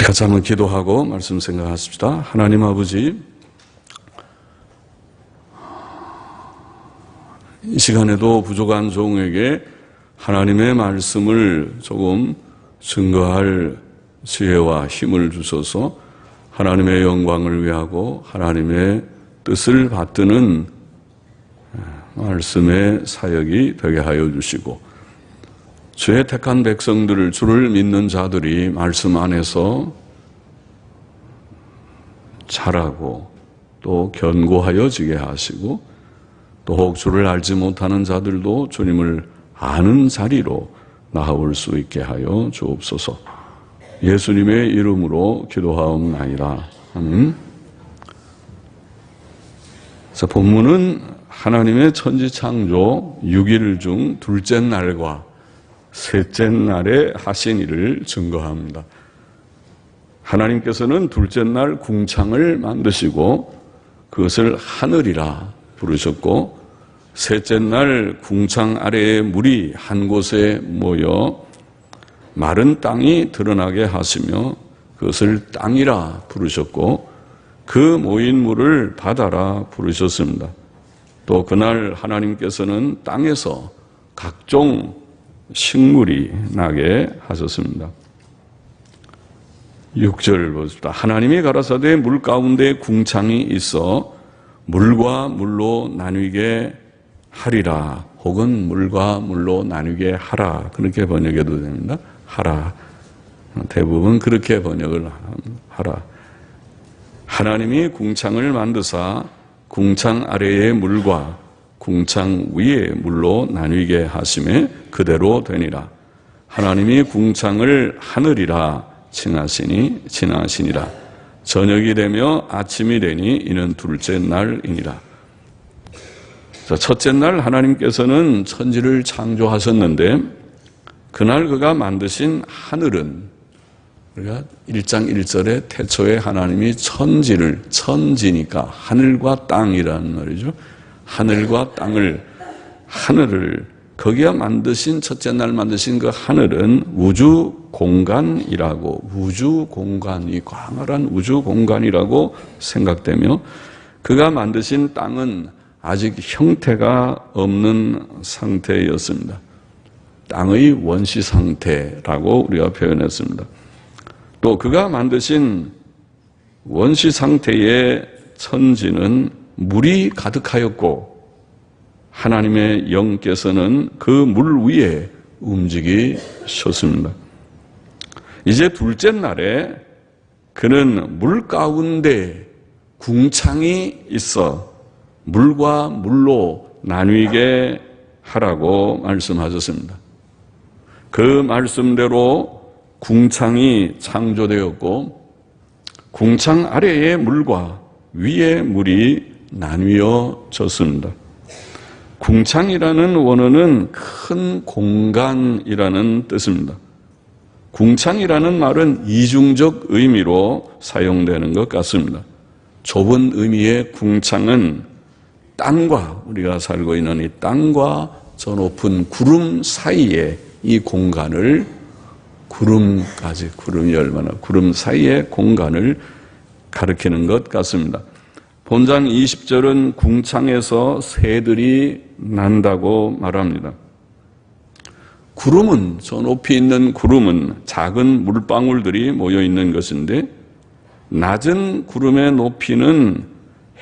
같이 한번 기도하고 말씀 생각하십시다. 하나님 아버지, 이 시간에도 부족한 종에게 하나님의 말씀을 조금 증거할 지혜와 힘을 주셔서 하나님의 영광을 위하고 하나님의 뜻을 받드는 말씀의 사역이 되게 하여 주시고, 주의 택한 백성들을, 주를 믿는 자들이 말씀 안에서 자라고 또 견고하여지게 하시고, 또 혹 주를 알지 못하는 자들도 주님을 아는 자리로 나아올 수 있게 하여 주옵소서. 예수님의 이름으로 기도하옵나이다. 아멘. 자, 본문은 하나님의 천지창조 6일 중 둘째 날과 셋째 날에 하신 일을 증거합니다. 하나님께서는 둘째 날 궁창을 만드시고 그것을 하늘이라 부르셨고, 셋째 날 궁창 아래에 물이 한 곳에 모여 마른 땅이 드러나게 하시며 그것을 땅이라 부르셨고, 그 모인 물을 바다라 부르셨습니다. 또 그날 하나님께서는 땅에서 각종 식물이 나게 하셨습니다. 6절 보십시다. 하나님이 가라사대 물 가운데 궁창이 있어 물과 물로 나뉘게 하리라, 혹은 물과 물로 나뉘게 하라, 그렇게 번역해도 됩니다. 하라. 대부분 그렇게 번역을 하라. 하나님이 궁창을 만드사 궁창 아래의 물과 궁창 위의 물로 나뉘게 하심에 그대로 되니라. 하나님이 궁창을 하늘이라 칭하시니라. 저녁이 되며 아침이 되니 이는 둘째 날이니라. 첫째 날 하나님께서는 천지를 창조하셨는데, 그날 그가 만드신 하늘은, 우리가 1장 1절에 태초에 하나님이 천지니까 하늘과 땅이라는 말이죠. 하늘과 땅을, 하늘을, 거기에 만드신, 첫째 날 만드신 그 하늘은 우주 공간이라고, 우주 공간이, 광활한 우주 공간이라고 생각되며, 그가 만드신 땅은 아직 형태가 없는 상태였습니다. 땅의 원시 상태라고 우리가 표현했습니다. 또 그가 만드신 원시 상태의 천지는 물이 가득하였고, 하나님의 영께서는 그 물 위에 움직이셨습니다. 이제 둘째 날에 그는 물 가운데 궁창이 있어 물과 물로 나뉘게 하라고 말씀하셨습니다. 그 말씀대로 궁창이 창조되었고, 궁창 아래의 물과 위의 물이 나뉘어졌습니다. 궁창이라는 원어는 큰 공간이라는 뜻입니다. 궁창이라는 말은 이중적 의미로 사용되는 것 같습니다. 좁은 의미의 궁창은 땅과, 우리가 살고 있는 이 땅과 저 높은 구름 사이에 이 공간을, 구름 사이의 공간을 가리키는 것 같습니다. 본장 20절은 궁창에서 새들이 난다고 말합니다. 구름은, 저 높이 있는 구름은 작은 물방울들이 모여 있는 것인데, 낮은 구름의 높이는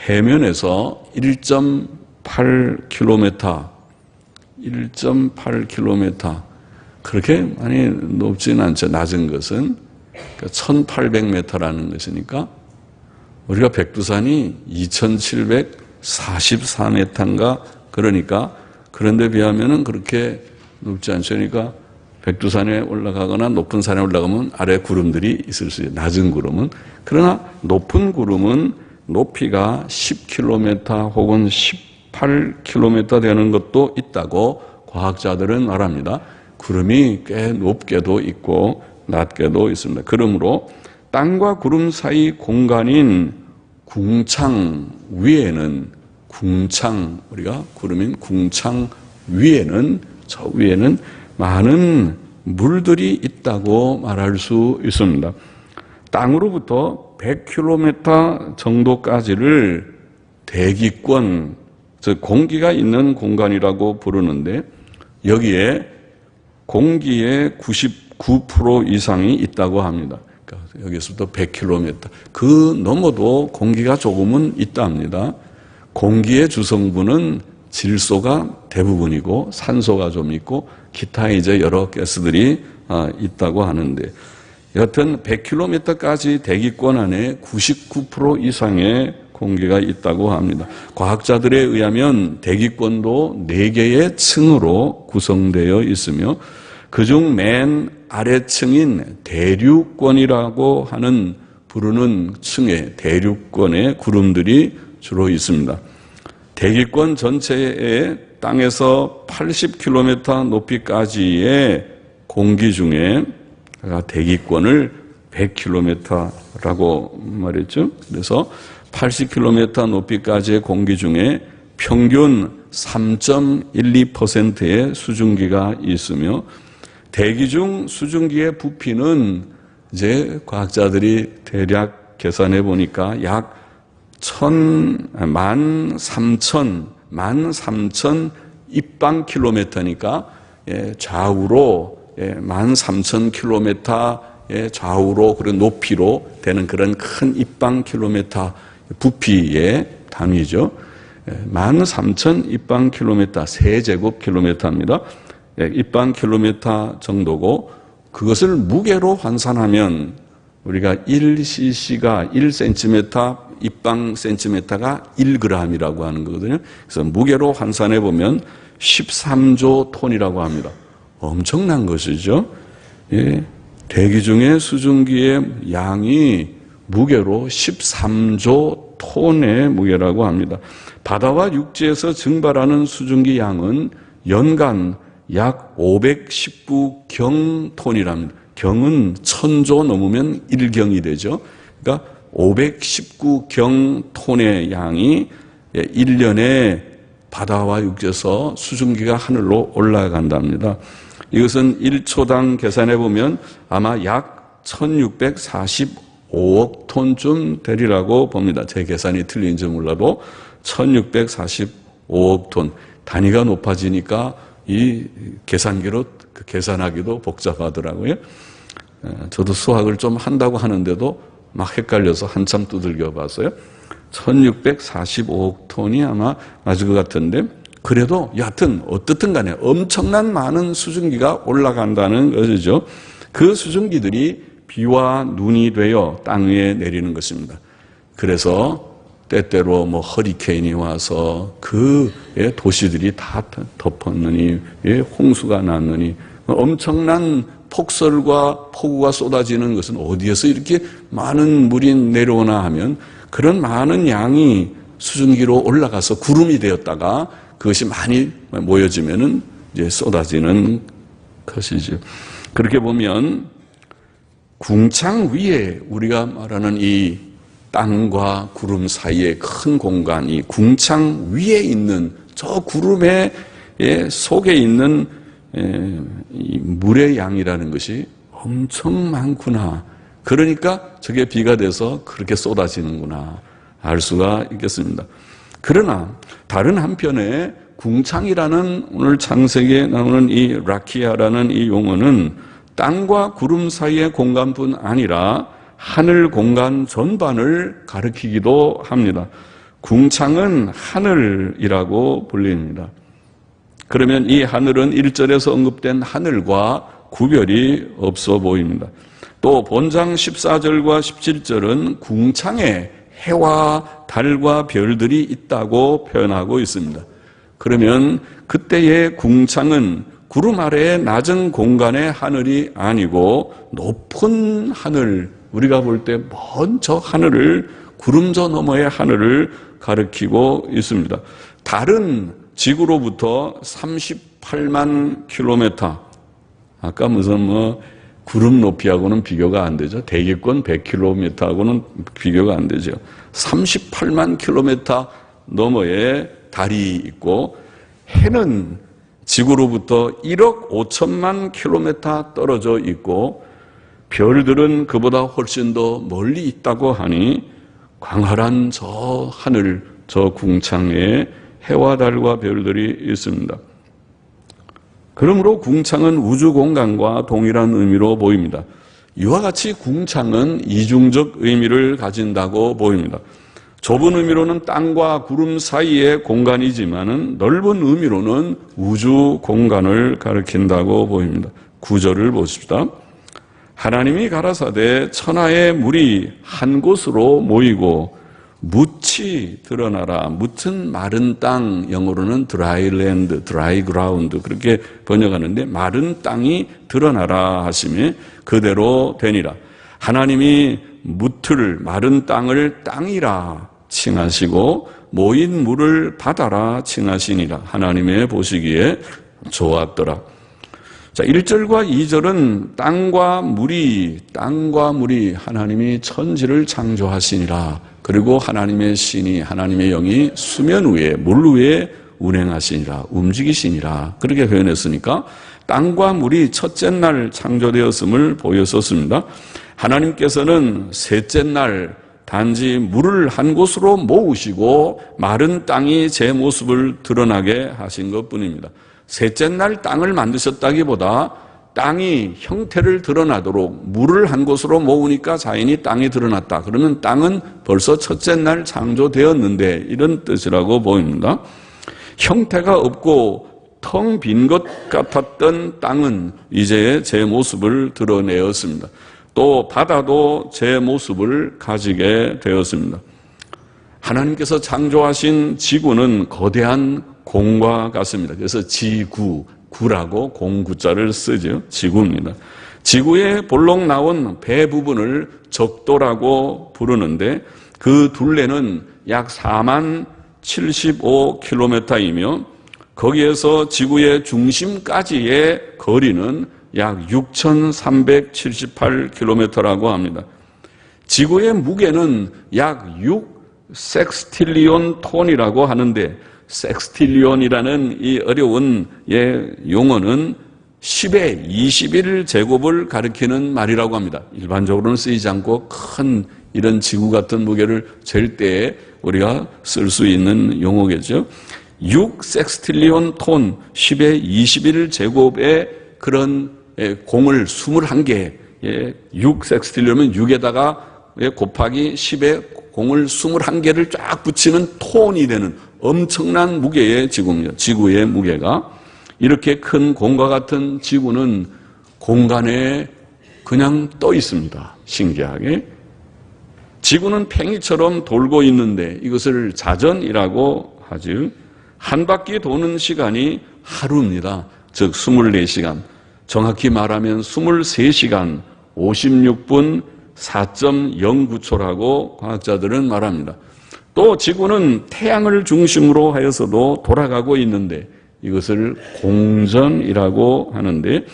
해면에서 1.8km, 그렇게 많이 높지는 않죠. 낮은 것은 1800m라는 것이니까, 우리가 백두산이 2744m인가, 그러니까 그런데 비하면은 그렇게 높지 않죠. 그러니까 백두산에 올라가거나 높은 산에 올라가면 아래 구름들이 있을 수 있어요. 낮은 구름은. 그러나 높은 구름은 높이가 10km 혹은 18km 되는 것도 있다고 과학자들은 말합니다. 구름이 꽤 높게도 있고 낮게도 있습니다. 그러므로 땅과 구름 사이 공간인 궁창 위에는, 우리가 구름인 궁창 위에는, 저 위에는 많은 물들이 있다고 말할 수 있습니다. 땅으로부터 100km 정도까지를 대기권, 즉 공기가 있는 공간이라고 부르는데, 여기에 공기의 99% 이상이 있다고 합니다. 그러니까 여기서부터 100km, 그 너머도 공기가 조금은 있답니다. 공기의 주성분은 질소가 대부분이고 산소가 좀 있고 기타 이제 여러 가스들이 있다고 하는데, 여하튼 100km까지 대기권 안에 99% 이상의 공기가 있다고 합니다. 과학자들에 의하면 대기권도 4개의 층으로 구성되어 있으며 그중 맨 아래층인 대륙권이라고 하는 부르는 층에 대륙권에 구름들이 주로 있습니다. 대기권 전체에 땅에서 80km 높이까지의 공기 중에 대기권을 100km라고 말했죠. 그래서 80km 높이까지의 공기 중에 평균 3.12%의 수증기가 있으며, 대기 중 수증기의 부피는 이제 과학자들이 대략 계산해 보니까 약 13,000 입방킬로미터니까 좌우로 13,000km의 좌우로 그리고 높이로 되는 그런 큰 입방킬로미터 부피의 단위죠. 13,000 입방킬로미터, 세제곱킬로미터입니다. 입방킬로미터 정도고, 그것을 무게로 환산하면 우리가 1cc가 1cm, 입방센티미터가 1g이라고 하는 거거든요. 그래서 무게로 환산해 보면 13조 톤이라고 합니다. 엄청난 것이죠. 예, 대기 중에 수증기의 양이 무게로 13조 톤의 무게라고 합니다. 바다와 육지에서 증발하는 수증기 양은 연간 약 519경톤이랍니다. 경은 1000조 넘으면 1경이 되죠. 그러니까 519경톤의 양이 1년에 바다와 육지에서 수증기가 하늘로 올라간답니다. 이것은 1초당 계산해 보면 아마 약 1645억 톤쯤 되리라고 봅니다. 제 계산이 틀린지 몰라도 1645억 톤. 단위가 높아지니까 이 계산기로 계산하기도 복잡하더라고요. 저도 수학을 좀 한다고 하는데도 막 헷갈려서 한참 두들겨 봤어요. 1645억 톤이 아마 맞을 것 같은데, 그래도 여하튼 어떻든 간에 엄청난 많은 수증기가 올라간다는 것이죠. 그 수증기들이 비와 눈이 되어 땅 위에 내리는 것입니다. 그래서 때때로 허리케인이 와서 그 도시들이 다 덮었느니, 홍수가 났느니, 엄청난 폭설과 폭우가 쏟아지는 것은 어디에서 이렇게 많은 물이 내려오나 하면, 그런 많은 양이 수증기로 올라가서 구름이 되었다가 그것이 많이 모여지면은 이제 쏟아지는 것이죠. 그렇게 보면 궁창 위에, 우리가 말하는 이 땅과 구름 사이의 큰 공간이 궁창 위에 있는 저 구름의 속에 있는 이 물의 양이라는 것이 엄청 많구나. 그러니까 저게 비가 돼서 그렇게 쏟아지는구나 알 수가 있겠습니다. 그러나 다른 한편에 궁창이라는, 오늘 창세기에 나오는 이 라키아라는 이 용어는 땅과 구름 사이의 공간뿐 아니라 하늘 공간 전반을 가리키기도 합니다. 궁창은 하늘이라고 불립니다. 그러면 이 하늘은 1절에서 언급된 하늘과 구별이 없어 보입니다. 또 본장 14절과 17절은 궁창에 해와 달과 별들이 있다고 표현하고 있습니다. 그러면 그때의 궁창은 구름 아래의 낮은 공간의 하늘이 아니고 높은 하늘, 우리가 볼 때 먼 저 하늘을, 구름 저 너머의 하늘을 가리키고 있습니다. 달은 지구로부터 38만 킬로미터, 아까 무슨 구름 높이하고는 비교가 안 되죠. 대기권 100km하고는 비교가 안 되죠. 38만 킬로미터 너머에 달이 있고, 해는 지구로부터 1억 5천만 킬로미터 떨어져 있고, 별들은 그보다 훨씬 더 멀리 있다고 하니 광활한 저 하늘, 저 궁창에 해와 달과 별들이 있습니다. 그러므로 궁창은 우주 공간과 동일한 의미로 보입니다. 이와 같이 궁창은 이중적 의미를 가진다고 보입니다. 좁은 의미로는 땅과 구름 사이의 공간이지만은 넓은 의미로는 우주 공간을 가리킨다고 보입니다. 9절을 보십시다. 하나님이 가라사대 천하의 물이 한 곳으로 모이고 묻이 드러나라. 묻은 마른 땅, 영어로는 dry land, dry ground 그렇게 번역하는데 마른 땅이 드러나라 하심에 그대로 되니라. 하나님이 묻을 마른 땅을 땅이라 칭하시고 모인 물을 바다라 칭하시니라. 하나님의 보시기에 좋았더라. 자, 1절과 2절은 땅과 물이 하나님이 천지를 창조하시니라. 그리고 하나님의 신이, 하나님의 영이 수면 위에, 물 위에 운행하시니라, 움직이시니라. 그렇게 표현했으니까 땅과 물이 첫째 날 창조되었음을 보였었습니다. 하나님께서는 셋째 날 단지 물을 한 곳으로 모으시고 마른 땅이 제 모습을 드러나게 하신 것뿐입니다. 셋째 날 땅을 만드셨다기보다 땅이 형태를 드러나도록 물을 한 곳으로 모으니까 자연히 땅이 드러났다. 그러면 땅은 벌써 첫째 날 창조되었는데 이런 뜻이라고 보입니다. 형태가 없고 텅 빈 것 같았던 땅은 이제 제 모습을 드러내었습니다. 또 바다도 제 모습을 가지게 되었습니다. 하나님께서 창조하신 지구는 거대한 공과 같습니다. 그래서 구라고 공구자를 쓰죠. 지구입니다. 지구에 볼록 나온 배 부분을 적도라고 부르는데 그 둘레는 약 4만 75km이며 거기에서 지구의 중심까지의 거리는 약 6,378km라고 합니다. 지구의 무게는 약 6섹스틸리온 톤이라고 하는데 섹스틸리온이라는 이 어려운 용어는 10의 21제곱을 가리키는 말이라고 합니다. 일반적으로는 쓰이지 않고 큰 이런 지구 같은 무게를 잴 때에 우리가 쓸 수 있는 용어겠죠. 6섹스틸리온 톤, 10의 21제곱의 그런 공을 21개, 6섹스틸리온이면 6에다가 곱하기 10의 공을 21개를 쫙 붙이는 톤이 되는 엄청난 무게의 지구입니다. 지구의 무게가. 이렇게 큰 공과 같은 지구는 공간에 그냥 떠 있습니다. 신기하게. 지구는 팽이처럼 돌고 있는데 이것을 자전이라고 하죠. 한 바퀴 도는 시간이 하루입니다. 즉 24시간. 정확히 말하면 23시간 56분 4.09초라고 과학자들은 말합니다. 또 지구는 태양을 중심으로 하여서도 돌아가고 있는데 이것을 공전이라고 하는데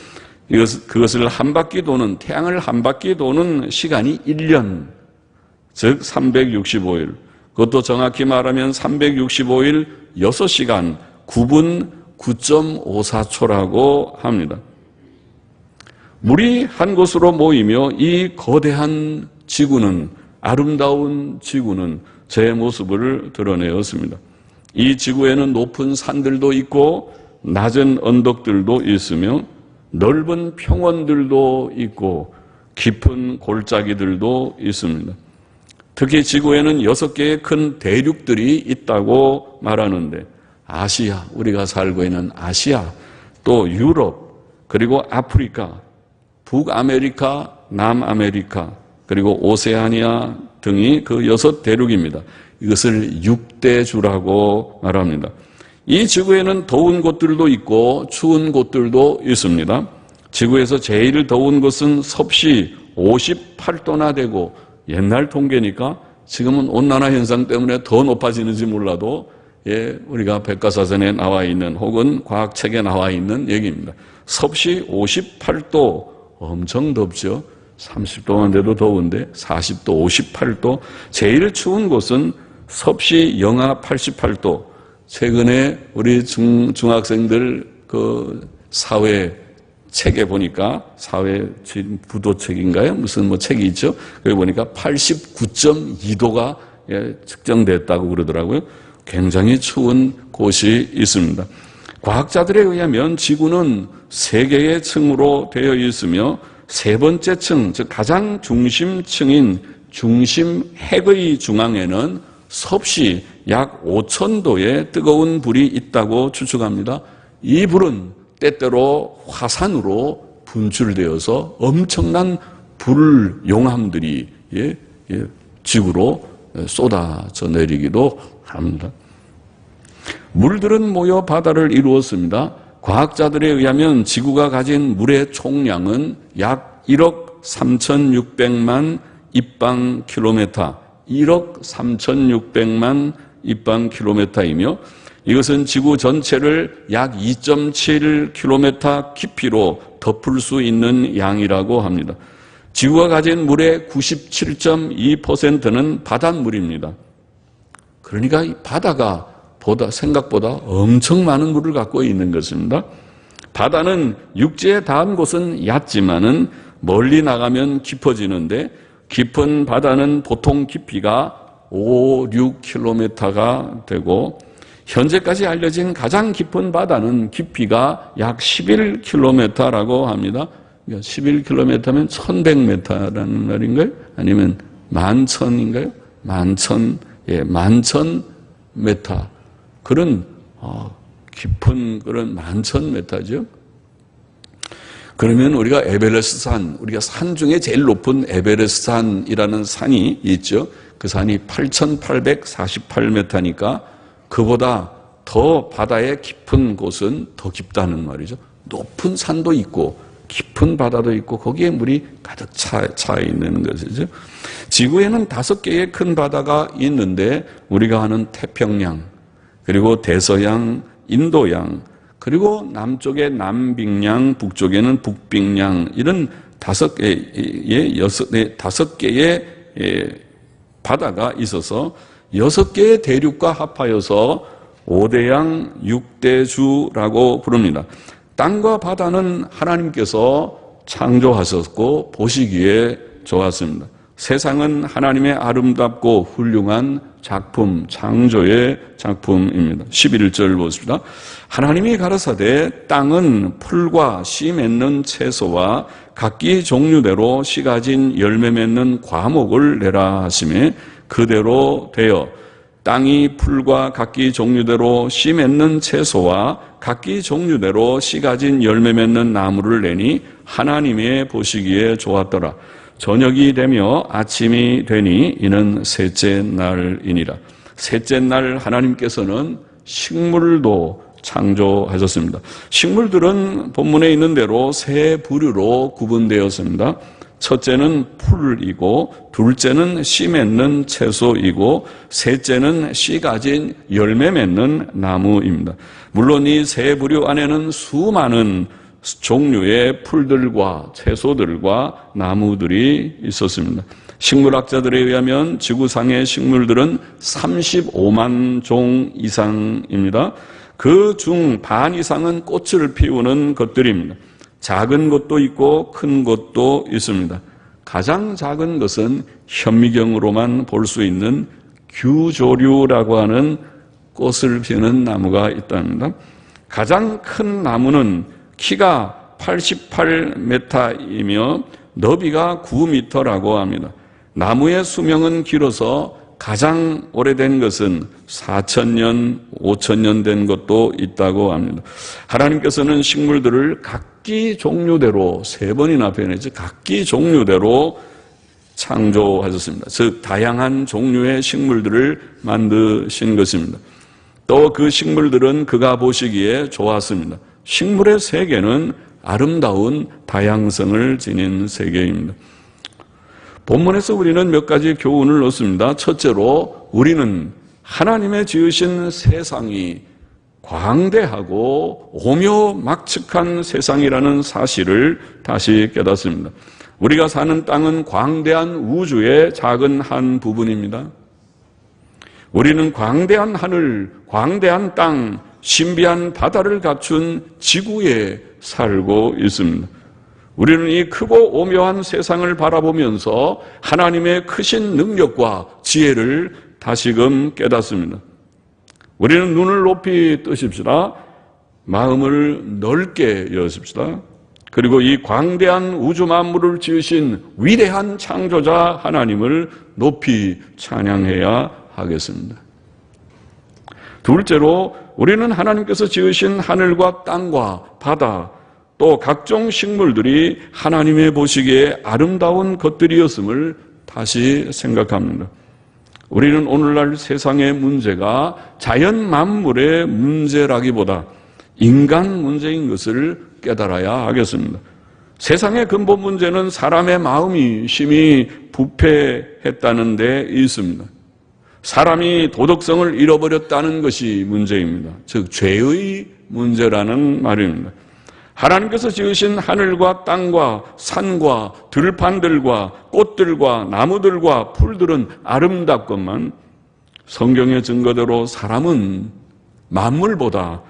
그것을 한 바퀴 도는, 태양을 한 바퀴 도는 시간이 1년, 즉 365일. 그것도 정확히 말하면 365일 6시간 9분 9.54초라고 합니다. 물이 한 곳으로 모이며 이 거대한 지구는, 아름다운 지구는 제 모습을 드러내었습니다. 이 지구에는 높은 산들도 있고 낮은 언덕들도 있으며 넓은 평원들도 있고 깊은 골짜기들도 있습니다. 특히 지구에는 6개의 큰 대륙들이 있다고 말하는데 아시아, 우리가 살고 있는 아시아, 또 유럽, 그리고 아프리카, 북아메리카, 남아메리카, 그리고 오세아니아 등이 그 6대륙입니다. 이것을 6대주라고 말합니다. 이 지구에는 더운 곳들도 있고 추운 곳들도 있습니다. 지구에서 제일 더운 곳은 섭씨 58도나 되고 옛날 통계니까 지금은 온난화 현상 때문에 더 높아지는지 몰라도 우리가 백과사전에 나와 있는 혹은 과학책에 나와 있는 얘기입니다. 섭씨 58도 엄청 덥죠. 30도만 돼도 더운데 40도, 58도. 제일 추운 곳은 섭씨 영하 88도. 최근에 우리 중학생들 그 사회 책에 보니까 사회 부도책인가요? 무슨 뭐 책이 있죠? 거기 보니까 89.2도가 측정됐다고 그러더라고요. 굉장히 추운 곳이 있습니다. 과학자들에 의하면 지구는 3개의 층으로 되어 있으며 세 번째 층, 즉 가장 중심층인 중심 핵의 중앙에는 섭씨 약 5,000도의 뜨거운 불이 있다고 추측합니다. 이 불은 때때로 화산으로 분출되어서 엄청난 불 용암들이 지구로 쏟아져 내리기도 합니다. 물들은 모여 바다를 이루었습니다. 과학자들에 의하면 지구가 가진 물의 총량은 약 1억 3,600만 입방킬로미터, 1억 3,600만 입방킬로미터이며 이것은 지구 전체를 약 2.7km 깊이로 덮을 수 있는 양이라고 합니다. 지구가 가진 물의 97.2%는 바닷물입니다. 그러니까 이 바다가 생각보다 엄청 많은 물을 갖고 있는 것입니다. 바다는 육지에 닿은 곳은 얕지만은 멀리 나가면 깊어지는데 깊은 바다는 보통 깊이가 5, 6km가 되고 현재까지 알려진 가장 깊은 바다는 깊이가 약 11km라고 합니다. 11km면 1100m라는 말인가요? 아니면 11,000인가요? 11,000m. 그런 깊은 그런 11,000m죠. 그러면 우리가 에베레스트 산, 우리가 산 중에 제일 높은 에베레스트 산이라는 산이 있죠. 그 산이 8,848m니까 그보다 더 바다의 깊은 곳은 더 깊다는 말이죠. 높은 산도 있고 깊은 바다도 있고 거기에 물이 가득 차 있는 것이죠. 지구에는 5개의 큰 바다가 있는데 우리가 아는 태평양, 그리고 대서양, 인도양, 그리고 남쪽에 남빙양, 북쪽에는 북빙양, 이런 5개의 바다가 있어서 6개의 대륙과 합하여서 5대양 6대주라고 부릅니다. 땅과 바다는 하나님께서 창조하셨고 보시기에 좋았습니다. 세상은 하나님의 아름답고 훌륭한 작품, 창조의 작품입니다. 11절 보십니다. 하나님이 가라사대 땅은 풀과 씨 맺는 채소와 각기 종류대로 씨 가진 열매 맺는 과목을 내라 하시매 그대로 되어 땅이 풀과 각기 종류대로 씨 맺는 채소와 각기 종류대로 씨 가진 열매 맺는 나무를 내니 하나님의 보시기에 좋았더라. 저녁이 되며 아침이 되니 이는 셋째 날이니라. 셋째 날 하나님께서는 식물도 창조하셨습니다. 식물들은 본문에 있는 대로 세 부류로 구분되었습니다. 첫째는 풀이고, 둘째는 씨 맺는 채소이고, 셋째는 씨 가진 열매 맺는 나무입니다. 물론 이 세 부류 안에는 수많은 종류의 풀들과 채소들과 나무들이 있었습니다. 식물학자들에 의하면 지구상의 식물들은 35만 종 이상입니다. 그 중 반 이상은 꽃을 피우는 것들입니다. 작은 것도 있고 큰 것도 있습니다. 가장 작은 것은 현미경으로만 볼 수 있는 규조류라고 하는 꽃을 피우는 나무가 있답니다. 가장 큰 나무는 키가 88m이며 너비가 9m라고 합니다. 나무의 수명은 길어서 가장 오래된 것은 4,000년, 5,000년 된 것도 있다고 합니다. 하나님께서는 식물들을 각기 종류대로 3번이나 표현했죠. 각기 종류대로 창조하셨습니다. 즉 다양한 종류의 식물들을 만드신 것입니다. 또 그 식물들은 그가 보시기에 좋았습니다. 식물의 세계는 아름다운 다양성을 지닌 세계입니다. 본문에서 우리는 몇 가지 교훈을 얻습니다. 첫째로 우리는 하나님의 지으신 세상이 광대하고 오묘막측한 세상이라는 사실을 다시 깨닫습니다. 우리가 사는 땅은 광대한 우주의 작은 한 부분입니다. 우리는 광대한 하늘, 광대한 땅, 신비한 바다를 갖춘 지구에 살고 있습니다. 우리는 이 크고 오묘한 세상을 바라보면서 하나님의 크신 능력과 지혜를 다시금 깨닫습니다. 우리는 눈을 높이 뜨십시다. 마음을 넓게 여십시다. 그리고 이 광대한 우주 만물을 지으신 위대한 창조자 하나님을 높이 찬양해야 하겠습니다. 둘째로 우리는 하나님께서 지으신 하늘과 땅과 바다 또 각종 식물들이 하나님의 보시기에 아름다운 것들이었음을 다시 생각합니다. 우리는 오늘날 세상의 문제가 자연 만물의 문제라기보다 인간 문제인 것을 깨달아야 하겠습니다. 세상의 근본 문제는 사람의 마음이 심히 부패했다는 데 있습니다. 사람이 도덕성을 잃어버렸다는 것이 문제입니다. 즉 죄의 문제라는 말입니다. 하나님께서 지으신 하늘과 땅과 산과 들판들과 꽃들과 나무들과 풀들은 아름답건만 성경의 증거대로 사람은 만물보다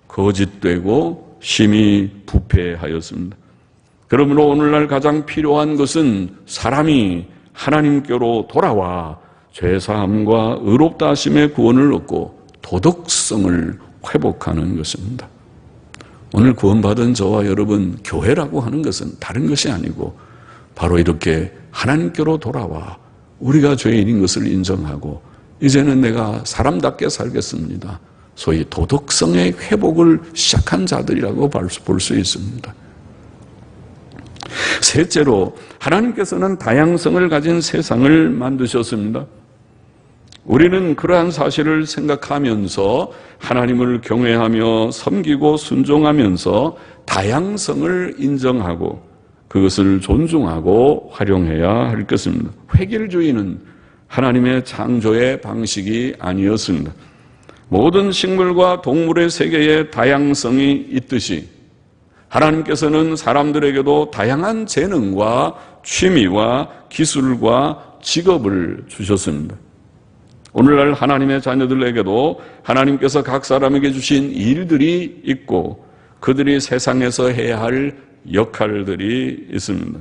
거짓되고 심히 부패하였습니다. 그러므로 오늘날 가장 필요한 것은 사람이 하나님께로 돌아와 죄사함과 의롭다 하심의 구원을 얻고 도덕성을 회복하는 것입니다. 오늘 구원받은 저와 여러분, 교회라고 하는 것은 다른 것이 아니고 바로 이렇게 하나님께로 돌아와 우리가 죄인인 것을 인정하고 이제는 내가 사람답게 살겠습니다. 소위 도덕성의 회복을 시작한 자들이라고 볼 수 있습니다. 셋째로 하나님께서는 다양성을 가진 세상을 만드셨습니다. 우리는 그러한 사실을 생각하면서 하나님을 경외하며 섬기고 순종하면서 다양성을 인정하고 그것을 존중하고 활용해야 할 것입니다. 획일주의는 하나님의 창조의 방식이 아니었습니다. 모든 식물과 동물의 세계에 다양성이 있듯이 하나님께서는 사람들에게도 다양한 재능과 취미와 기술과 직업을 주셨습니다. 오늘날 하나님의 자녀들에게도 하나님께서 각 사람에게 주신 일들이 있고 그들이 세상에서 해야 할 역할들이 있습니다.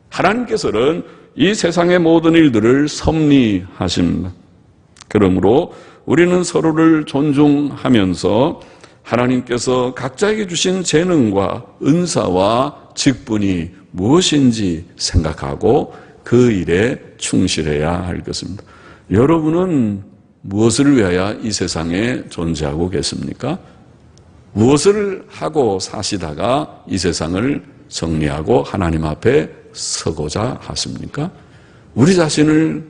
하나님께서는 이 세상의 모든 일들을 섭리하십니다. 그러므로 우리는 서로를 존중하면서 하나님께서 각자에게 주신 재능과 은사와 직분이 무엇인지 생각하고 그 일에 충실해야 할 것입니다. 여러분은 무엇을 위하여 이 세상에 존재하고 계십니까? 무엇을 하고 사시다가 이 세상을 정리하고 하나님 앞에 서고자 하십니까? 우리 자신을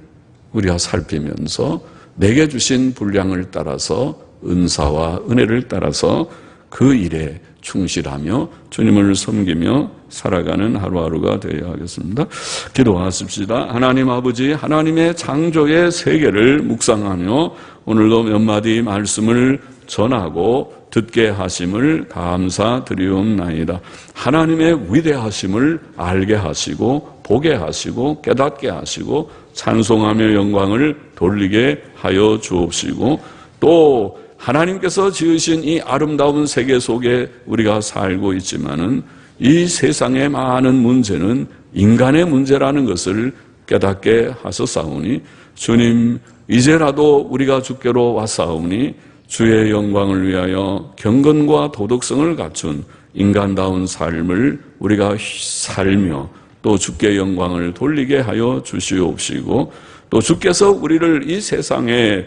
우리가 살피면서 내게 주신 분량을 따라서 은사와 은혜를 따라서 그 일에 충실하며 주님을 섬기며 살아가는 하루하루가 되어야 하겠습니다. 기도하십시다. 하나님 아버지, 하나님의 창조의 세계를 묵상하며 오늘도 몇 마디 말씀을 전하고 듣게 하심을 감사드리옵나이다. 하나님의 위대하심을 알게 하시고 보게 하시고 깨닫게 하시고 찬송하며 영광을 돌리게 하여 주옵시고 또 하나님께서 지으신 이 아름다운 세계 속에 우리가 살고 있지만은 이 세상의 많은 문제는 인간의 문제라는 것을 깨닫게 하셨사오니 주님, 이제라도 우리가 주께로 왔사오니 주의 영광을 위하여 경건과 도덕성을 갖춘 인간다운 삶을 우리가 살며 또 주께 영광을 돌리게 하여 주시옵시고 또 주께서 우리를 이 세상에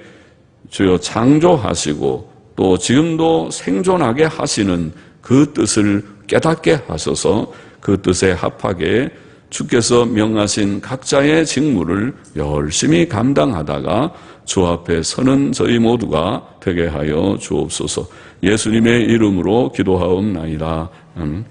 주여 창조하시고 또 지금도 생존하게 하시는 그 뜻을 깨닫게 하셔서 그 뜻에 합하게 주께서 명하신 각자의 직무를 열심히 감당하다가 주 앞에 서는 저희 모두가 되게 하여 주옵소서. 예수님의 이름으로 기도하옵나이다. 아멘.